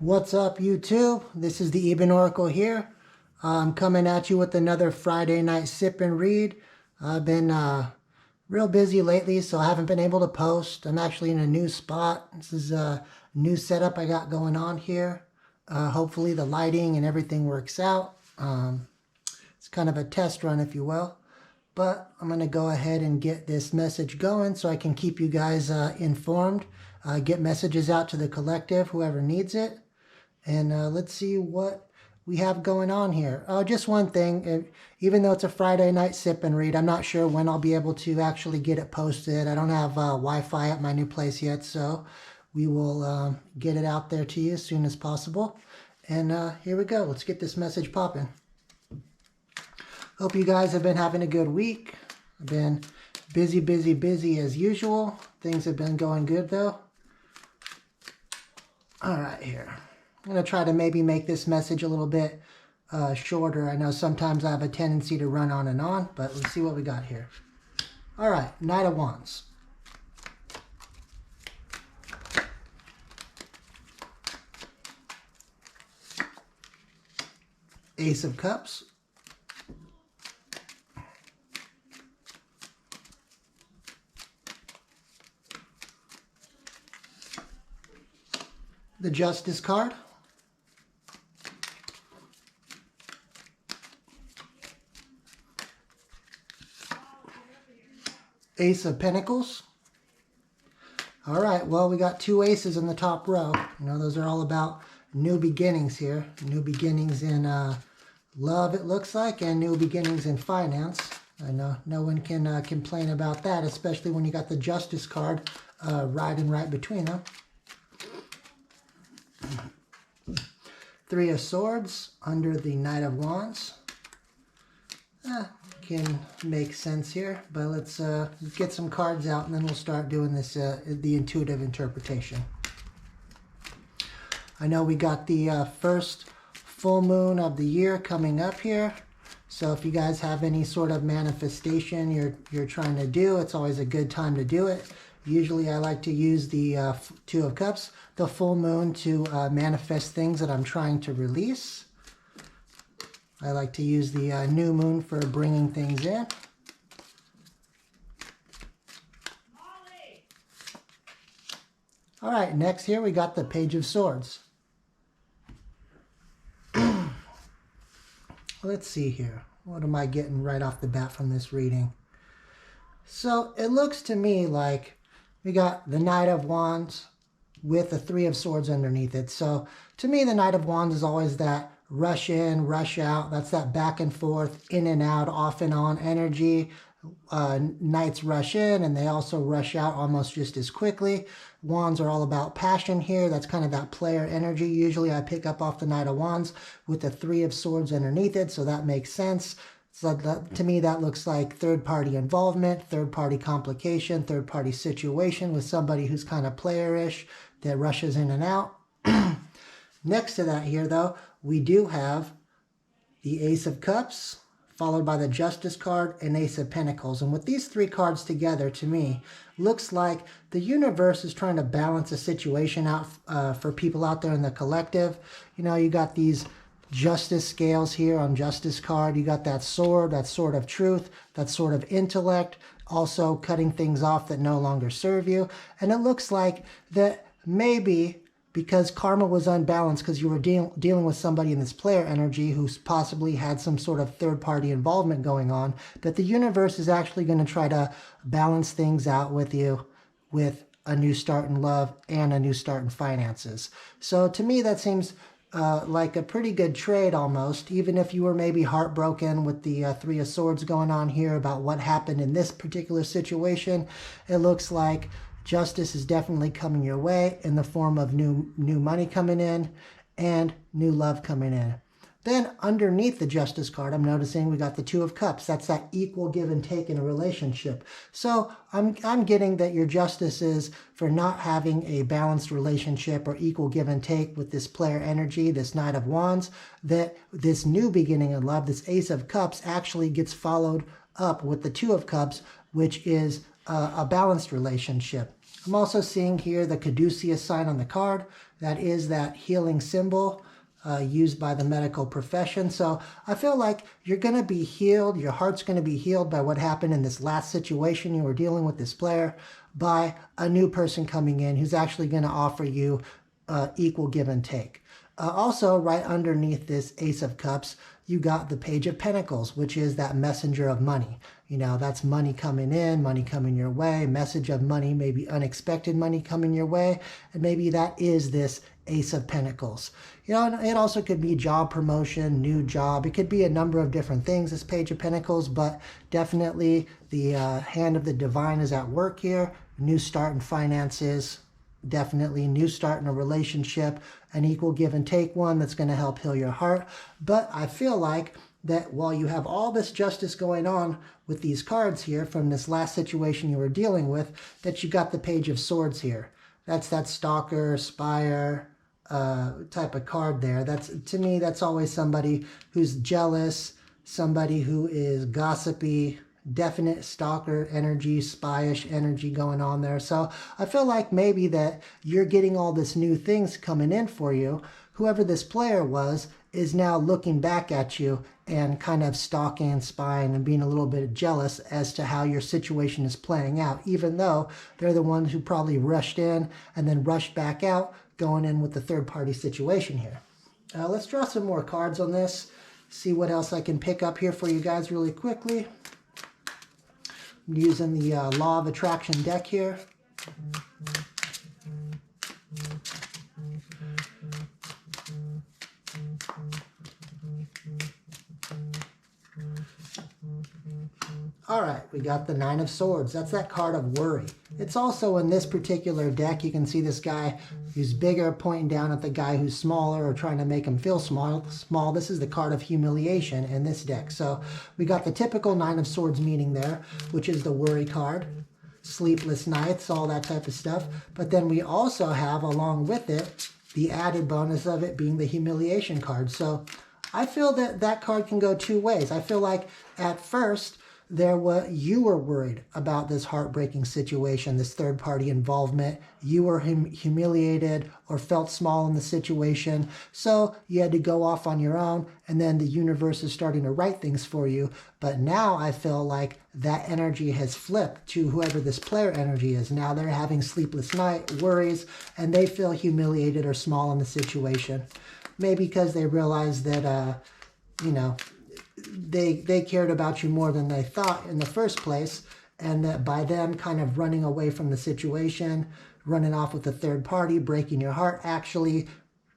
What's up, YouTube? This is the Eben Oracle here. I'm coming at you with another Friday night sip and read. I've been real busy lately, so I haven't been able to post. I'm actually in a new spot. This is a new setup I got going on here. Hopefully the lighting and everything works out. It's kind of a test run, if you will. But I'm going to go ahead and get this message going so I can keep you guys informed. Get messages out to the collective, whoever needs it. And let's see what we have going on here. Oh, just one thing. Even though it's a Friday night sip and read, I'm not sure when I'll be able to actually get it posted. I don't have Wi-Fi at my new place yet, so we will get it out there to you as soon as possible. And here we go. Let's get this message popping. Hope you guys have been having a good week. I've been busy as usual. Things have been going good, though. All right, here. I'm going to try to maybe make this message a little bit shorter. I know sometimes I have a tendency to run on and on, but let's see what we got here. All right, Knight of Wands. Ace of Cups. The Justice card. Ace of Pentacles. All right, well, we got two aces in the top row. You know, those are all about new beginnings here. New beginnings in love, it looks like, and new beginnings in finance. I know no one can complain about that, especially when you got the Justice card riding right between them. Three of Swords under the Knight of Wands. Can make sense here, but let's get some cards out and then we'll start doing this, the intuitive interpretation. I know we got the first full moon of the year coming up here, so if you guys have any sort of manifestation you're trying to do, it's always a good time to do it. Usually I like to use the Two of Cups, the full moon, to manifest things that I'm trying to release. I like to use the new moon for bringing things in. All right, next here we got the Page of Swords. Let's see here. What am I getting right off the bat from this reading? So it looks to me like we got the Knight of Wands with the Three of Swords underneath it. So to me, the Knight of Wands is always that rush in, rush out. That's that back and forth, in and out, off and on energy. Knights rush in and they also rush out almost just as quickly. Wands are all about passion here. That's kind of that player energy. Usually I pick up off the Knight of Wands with the Three of Swords underneath it, so that makes sense. So to me, that looks like third-party involvement, third-party complication, third-party situation with somebody who's kind of playerish that rushes in and out. Next to that here, though, we do have the Ace of Cups, followed by the Justice card and Ace of Pentacles. And with these three cards together, to me, looks like the universe is trying to balance a situation out for people out there in the collective. You know, you got these Justice scales here on Justice card. You got that sword of truth, that sword of intellect, also cutting things off that no longer serve you. And it looks like that maybe because karma was unbalanced because you were dealing with somebody in this player energy who's possibly had some sort of third-party involvement going on, that the universe is actually going to try to balance things out with you with a new start in love and a new start in finances. So to me, that seems like a pretty good trade almost, even if you were maybe heartbroken with the Three of Swords going on here about what happened in this particular situation. It looks like justice is definitely coming your way in the form of new money coming in and new love coming in. Then underneath the Justice card, I'm noticing we got the Two of Cups. That's that equal give and take in a relationship. So I'm getting that your justice is for not having a balanced relationship or equal give and take with this player energy, this Knight of Wands, that this new beginning in love, this Ace of Cups, actually gets followed up with the Two of Cups, which is a balanced relationship. I'm also seeing here the caduceus sign on the card. That is that healing symbol used by the medical profession. So I feel like you're going to be healed. Your heart's going to be healed by what happened in this last situation you were dealing with this player, by a new person coming in who's actually going to offer you equal give and take. Also, right underneath this Ace of Cups, you got the Page of Pentacles, which is that messenger of money. You know, that's money coming in, money coming your way, message of money, maybe unexpected money coming your way, and maybe that is this Ace of Pentacles. You know, and it also could be job promotion, new job. It could be a number of different things, this Page of Pentacles, but definitely the hand of the divine is at work here. New start in finances, definitely new start in a relationship, an equal give and take one that's going to help heal your heart. But I feel like that while you have all this justice going on with these cards here from this last situation you were dealing with, that you got the Page of Swords here. That's that stalker, spire type of card there. That's, to me, that's always somebody who's jealous, somebody who is gossipy, definite stalker energy, spyish energy going on there. So I feel like maybe that you're getting all this new things coming in for you. Whoever this player was is now looking back at you and kind of stalking and spying and being a little bit jealous as to how your situation is playing out, even though they're the ones who probably rushed in and then rushed back out, going in with the third-party situation here. Let's draw some more cards on this, see what else I can pick up here for you guys really quickly. I'm using the Law of Attraction deck here. All right, we got the Nine of Swords. That's that card of worry. It's also in this particular deck. You can see this guy who's bigger pointing down at the guy who's smaller or trying to make him feel small. This is the card of humiliation in this deck. So we got the typical Nine of Swords meaning there, which is the worry card, sleepless nights, all that type of stuff. But then we also have, along with it, the added bonus of it being the humiliation card. So I feel that that card can go two ways. I feel like at first, you were worried about this heartbreaking situation, this third-party involvement. You were humiliated or felt small in the situation, so you had to go off on your own, and then the universe is starting to write things for you. But now I feel like that energy has flipped to whoever this player energy is. Now they're having sleepless night, worries, and they feel humiliated or small in the situation. Maybe because they realize that, you know, they cared about you more than they thought in the first place, and that by them kind of running away from the situation, running off with a third party, breaking your heart, actually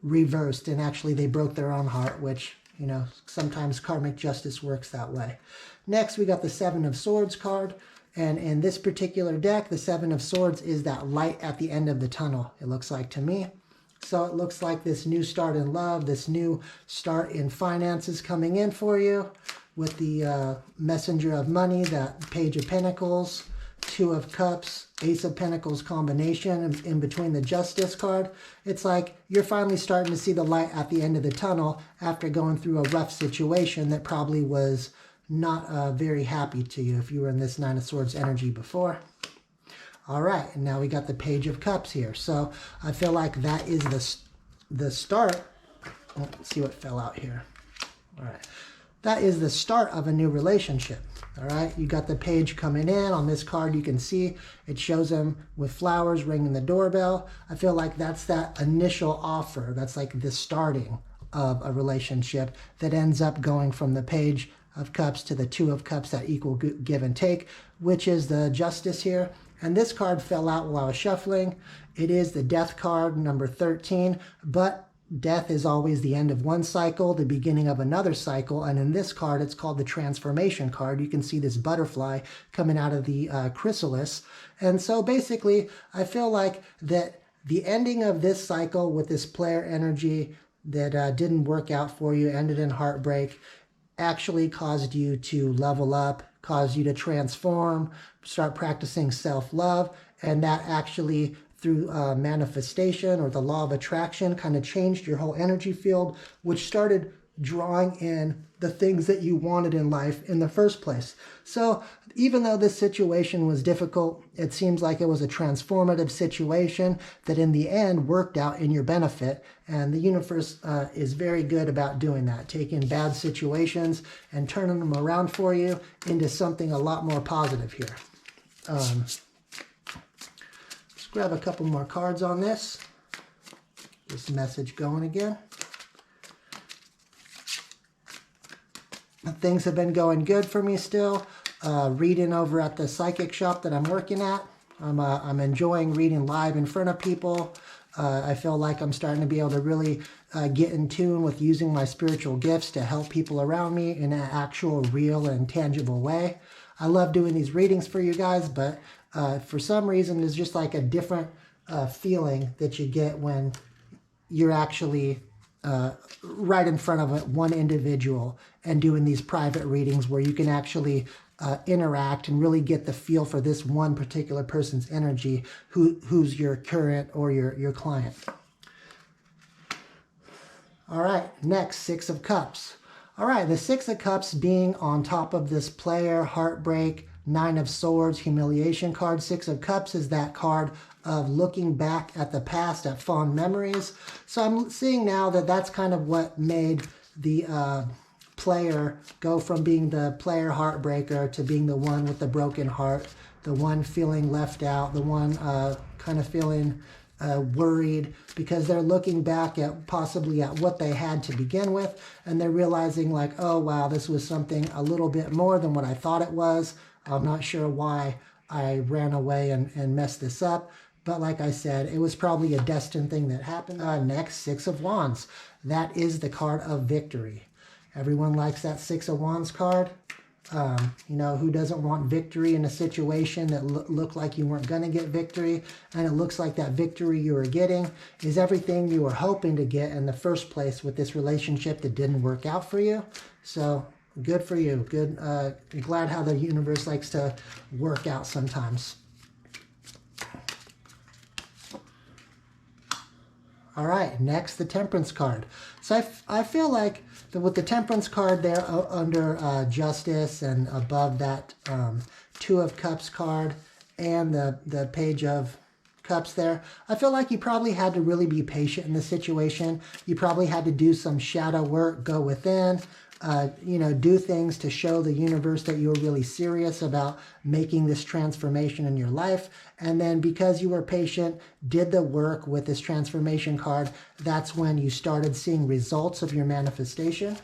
reversed, and actually they broke their own heart, which, you know, sometimes karmic justice works that way. Next, we got the Seven of Swords card, and in this particular deck, the Seven of Swords is that light at the end of the tunnel, it looks like to me. So it looks like this new start in love, this new start in finances coming in for you with the messenger of money, that Page of Pentacles, Two of Cups, Ace of Pentacles combination in between the Justice card. It's like you're finally starting to see the light at the end of the tunnel after going through a rough situation that probably was not very happy to you if you were in this Nine of Swords energy before. All right, and now we got the Page of Cups here. So I feel like that is the start. Let's see what fell out here. All right. That is the start of a new relationship. All right, you got the page coming in. On this card, you can see it shows him with flowers ringing the doorbell. I feel like that's that initial offer. That's like the starting of a relationship that ends up going from the Page of Cups to the Two of Cups, that equal give and take, which is the Justice here. And this card fell out while I was shuffling. It is the Death card, number 13, but death is always the end of one cycle, the beginning of another cycle, and in this card, it's called the Transformation card. You can see this butterfly coming out of the chrysalis. And so basically, I feel like that the ending of this cycle with this player energy that didn't work out for you, ended in heartbreak, actually caused you to level up, caused you to transform, start practicing self-love, and that actually through manifestation or the law of attraction kind of changed your whole energy field, which started drawing in the things that you wanted in life in the first place. So even though this situation was difficult, it seems like it was a transformative situation that in the end worked out in your benefit. And the universe is very good about doing that, taking bad situations and turning them around for you into something a lot more positive here. Let's grab a couple more cards on this. This message going again. Things have been going good for me still. Reading over at the psychic shop that I'm working at. I'm enjoying reading live in front of people. I feel like I'm starting to be able to really get in tune with using my spiritual gifts to help people around me in an actual, real, and tangible way. I love doing these readings for you guys, but for some reason, there's just like a different feeling that you get when you're actually right in front of one individual and doing these private readings where you can actually interact and really get the feel for this one particular person's energy who's your current or your client. All right, next, Six of Cups. All right, the Six of Cups being on top of this player, heartbreak, Nine of Swords, humiliation card. Six of Cups is that card of looking back at the past, at fond memories. So I'm seeing now that that's kind of what made the player go from being the player heartbreaker to being the one with the broken heart, the one feeling left out, the one kind of feeling worried because they're looking back at possibly at what they had to begin with, and they're realizing like, oh wow, this was something a little bit more than what I thought it was. I'm not sure why I ran away and messed this up. But like I said, it was probably a destined thing that happened. Next, Six of Wands. That is the card of victory. Everyone likes that Six of Wands card. You know, who doesn't want victory in a situation that looked like you weren't going to get victory? And it looks like that victory you were getting is everything you were hoping to get in the first place with this relationship that didn't work out for you. So good for you. Good. Glad how the universe likes to work out sometimes. All right, next, the Temperance card. So I feel like with the Temperance card there under Justice and above that Two of Cups card and the Page of Cups there, I feel like you probably had to really be patient in the situation. You probably had to do some shadow work, go within, you know, do things to show the universe that you were really serious about making this transformation in your life. And then because you were patient, did the work with this transformation card, that's when you started seeing results of your manifestation.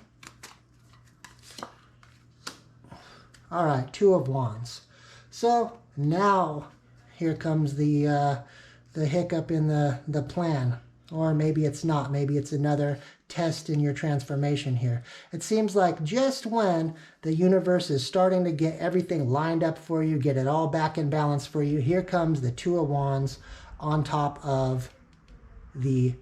All right, Two of Wands. So now here comes the hiccup in the plan. Or maybe it's not. Maybe it's another test in your transformation here. It seems like just when the universe is starting to get everything lined up for you, get it all back in balance for you, here comes the Two of Wands on top of the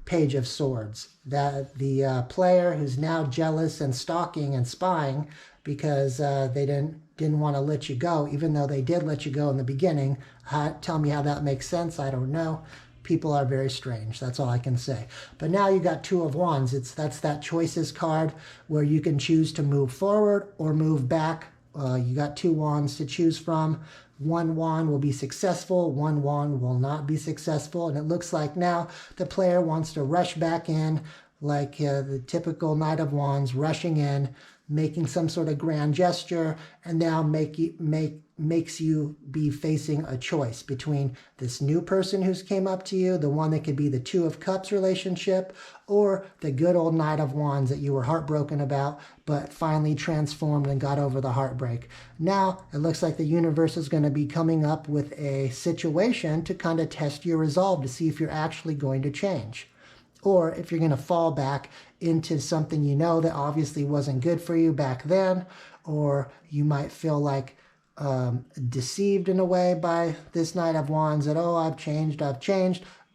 Page of Swords. That the player who's now jealous and stalking and spying because they didn't want to let you go, even though they did let you go in the beginning. Tell me how that makes sense. I don't know. People are very strange. That's all I can say. But now you got Two of Wands. That's that choices card where you can choose to move forward or move back. You got two wands to choose from. One wand will be successful. One wand will not be successful. And it looks like now the player wants to rush back in like the typical Knight of Wands, rushing in, making some sort of grand gesture, and now makes you be facing a choice between this new person who's came up to you, the one that could be the Two of Cups relationship, or the good old Knight of Wands that you were heartbroken about, but finally transformed and got over the heartbreak. Now, it looks like the universe is going to be coming up with a situation to kind of test your resolve to see if you're actually going to change. Or if you're going to fall back into something you know that obviously wasn't good for you back then, or you might feel like deceived in a way by this Knight of Wands that, oh, I've changed,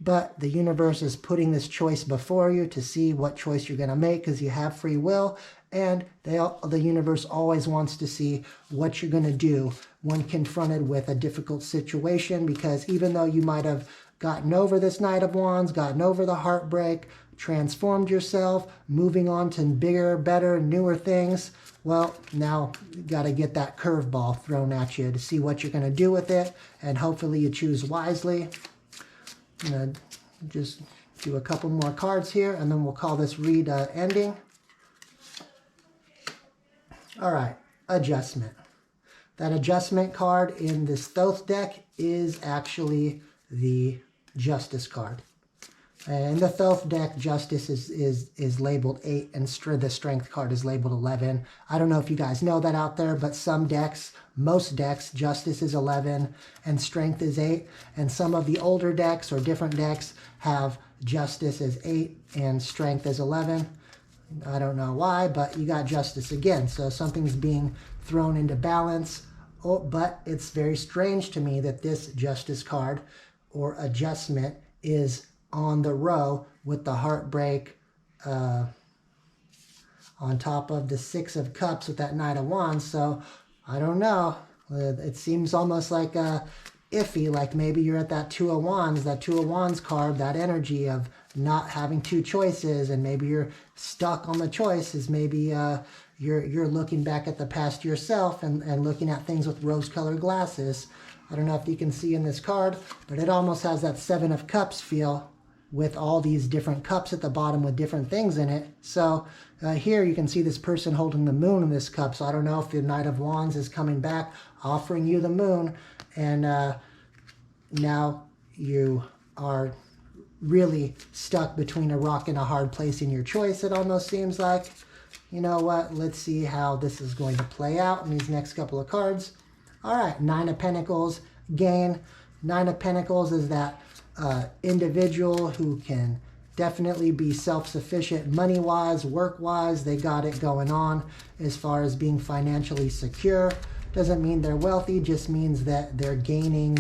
but the universe is putting this choice before you to see what choice you're going to make because you have free will, and the universe always wants to see what you're going to do when confronted with a difficult situation, because even though you might have gotten over this Knight of Wands, gotten over the heartbreak, transformed yourself, moving on to bigger, better, newer things. Well, now you got to get that curveball thrown at you to see what you're going to do with it, and hopefully you choose wisely. I'm going to just do a couple more cards here, and then we'll call this read ending. All right, adjustment. That adjustment card in this Thoth deck is actually the Justice card. In the Thoth deck, Justice is labeled 8, and the Strength card is labeled 11. I don't know if you guys know that out there, but some decks, most decks, Justice is 11 and Strength is 8. And some of the older decks or different decks have Justice as 8 and Strength as 11. I don't know why, but you got Justice again. So something's being thrown into balance. Oh, but it's very strange to me that this Justice card or adjustment is on the row with the Heartbreak on top of the Six of Cups with that Knight of Wands. So I don't know. It seems almost like iffy, like maybe you're at that Two of Wands card, that energy of not having two choices, and maybe you're stuck on the choices. Maybe you're looking back at the past yourself and looking at things with rose-colored glasses. I don't know if you can see in this card, but it almost has that Seven of Cups feel, with all these different cups at the bottom with different things in it. So here you can see this person holding the moon in this cup. So I don't know if the Knight of Wands is coming back, offering you the moon, and now you are really stuck between a rock and a hard place in your choice, it almost seems like. You know what? Let's see how this is going to play out in these next couple of cards. All right, Nine of Pentacles, gain. Nine of Pentacles is that individual who can definitely be self-sufficient money-wise, work-wise. They got it going on as far as being financially secure. Doesn't mean they're wealthy, just means that they're gaining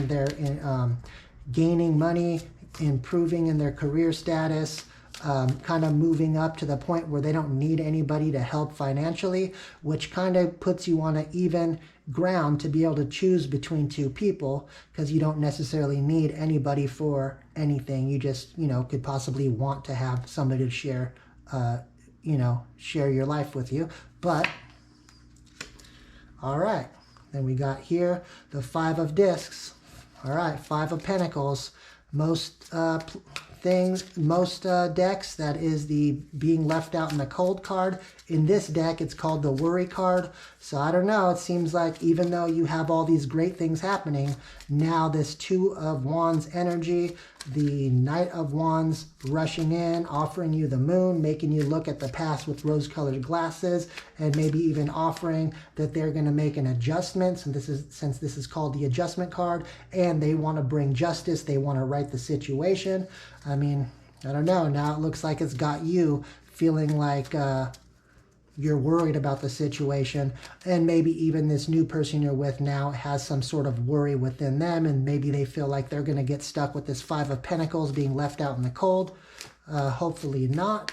money, improving in their career status, kind of moving up to the point where they don't need anybody to help financially, which kind of puts you on an even ground to be able to choose between two people, because you don't necessarily need anybody for anything. You just, could possibly want to have somebody to share, share your life with you. But, all right, then we got here the Five of Discs. All right, Five of Pentacles. Most decks, that is the being left out in the cold card. In this deck, it's called the worry card. So I don't know, it seems like even though you have all these great things happening, now this Two of Wands energy, the Knight of Wands rushing in, offering you the moon, making you look at the past with rose-colored glasses, and maybe even offering that they're going to make an adjustment, and since this is called the adjustment card, and they want to bring justice, they want to right the situation. I mean, I don't know. Now it looks like it's got you feeling like you're worried about the situation, and maybe even this new person you're with now has some sort of worry within them, and maybe they feel like they're going to get stuck with this Five of Pentacles being left out in the cold. Hopefully not.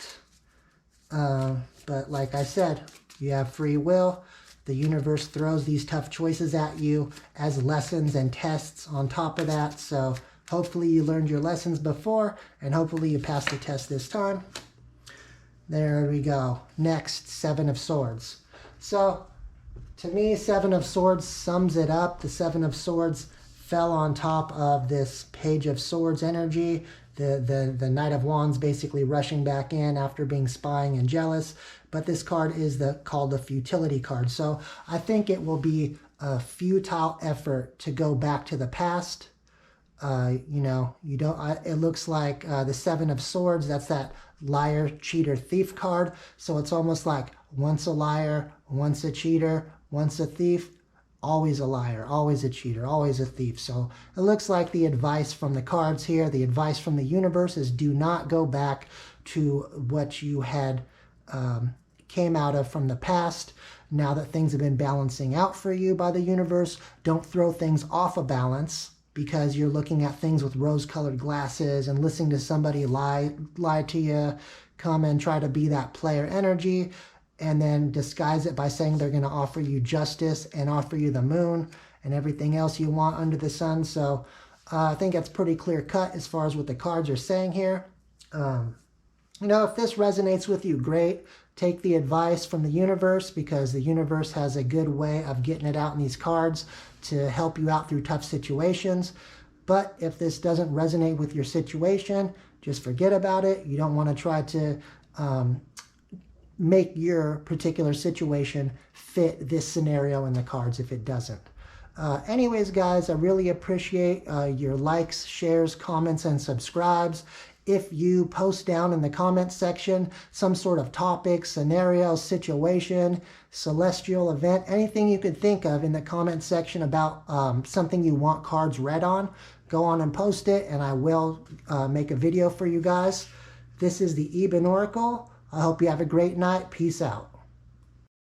But like I said, you have free will. The universe throws these tough choices at you as lessons and tests on top of that. So hopefully you learned your lessons before, and hopefully you passed the test this time. There we go. Next, Seven of Swords. So, to me, Seven of Swords sums it up. The Seven of Swords fell on top of this Page of Swords energy. The Knight of Wands basically rushing back in after being spying and jealous. But this card is called the Futility card. So, I think it will be a futile effort to go back to the past. It looks like the Seven of Swords, that's that liar, cheater, thief card. So it's almost like once a liar, once a cheater, once a thief, always a liar, always a cheater, always a thief. So it looks like the advice from the cards here, the advice from the universe is do not go back to what you had came out of from the past. Now that things have been balancing out for you by the universe, don't throw things off a balance because you're looking at things with rose-colored glasses and listening to somebody lie to you, come and try to be that player energy, and then disguise it by saying they're going to offer you justice and offer you the moon and everything else you want under the sun. So I think that's pretty clear cut as far as what the cards are saying here. You know, if this resonates with you, great. Take the advice from the universe, because the universe has a good way of getting it out in these cards to help you out through tough situations. But if this doesn't resonate with your situation, just forget about it. You don't want to try to make your particular situation fit this scenario in the cards if it doesn't. Anyways, guys, I really appreciate your likes, shares, comments, and subscribes. If you post down in the comments section some sort of topic, scenario, situation, celestial event, anything you could think of in the comment section about something you want cards read on, go on and post it, and I will make a video for you guys. This is the Eben Oracle. I hope you have a great night. Peace out.